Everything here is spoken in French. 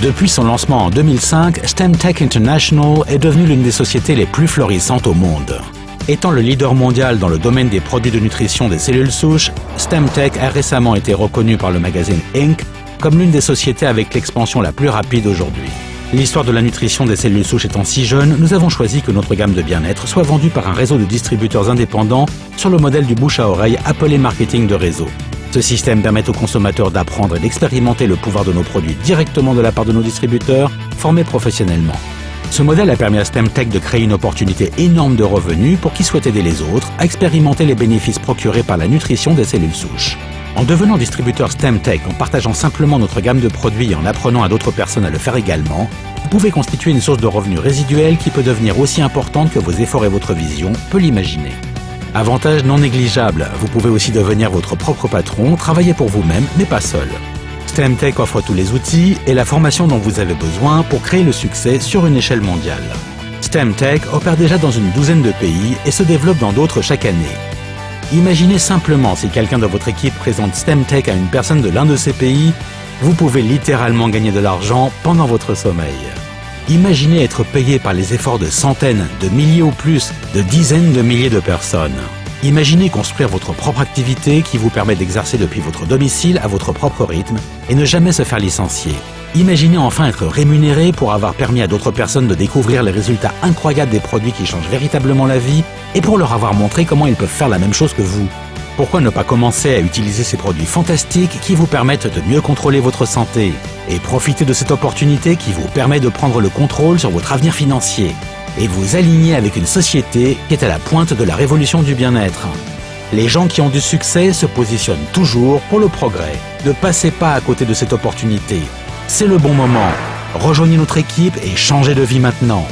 Depuis son lancement en 2005, STEMtech International est devenue l'une des sociétés les plus florissantes au monde. Étant le leader mondial dans le domaine des produits de nutrition des cellules souches, STEMtech a récemment été reconnue par le magazine Inc. comme l'une des sociétés avec l'expansion la plus rapide aujourd'hui. L'histoire de la nutrition des cellules souches étant si jeune, nous avons choisi que notre gamme de bien-être soit vendue par un réseau de distributeurs indépendants sur le modèle du bouche à oreille appelé marketing de réseau. Ce système permet aux consommateurs d'apprendre et d'expérimenter le pouvoir de nos produits directement de la part de nos distributeurs, formés professionnellement. Ce modèle a permis à STEMtech de créer une opportunité énorme de revenus pour qui souhaite aider les autres à expérimenter les bénéfices procurés par la nutrition des cellules souches. En devenant distributeur STEMtech, en partageant simplement notre gamme de produits et en apprenant à d'autres personnes à le faire également, vous pouvez constituer une source de revenus résiduelle qui peut devenir aussi importante que vos efforts et votre vision peut l'imaginer. Avantage non négligeable, vous pouvez aussi devenir votre propre patron, travailler pour vous-même, mais pas seul. STEMtech offre tous les outils et la formation dont vous avez besoin pour créer le succès sur une échelle mondiale. STEMtech opère déjà dans une douzaine de pays et se développe dans d'autres chaque année. Imaginez simplement si quelqu'un de votre équipe présente STEMtech à une personne de l'un de ces pays, vous pouvez littéralement gagner de l'argent pendant votre sommeil. Imaginez être payé par les efforts de centaines, de milliers ou plus, de dizaines de milliers de personnes. Imaginez construire votre propre activité qui vous permet d'exercer depuis votre domicile à votre propre rythme et ne jamais se faire licencier. Imaginez enfin être rémunéré pour avoir permis à d'autres personnes de découvrir les résultats incroyables des produits qui changent véritablement la vie et pour leur avoir montré comment ils peuvent faire la même chose que vous. Pourquoi ne pas commencer à utiliser ces produits fantastiques qui vous permettent de mieux contrôler votre santé et profiter de cette opportunité qui vous permet de prendre le contrôle sur votre avenir financier et vous aligner avec une société qui est à la pointe de la révolution du bien-être. Les gens qui ont du succès se positionnent toujours pour le progrès. Ne passez pas à côté de cette opportunité. C'est le bon moment. Rejoignez notre équipe et changez de vie maintenant.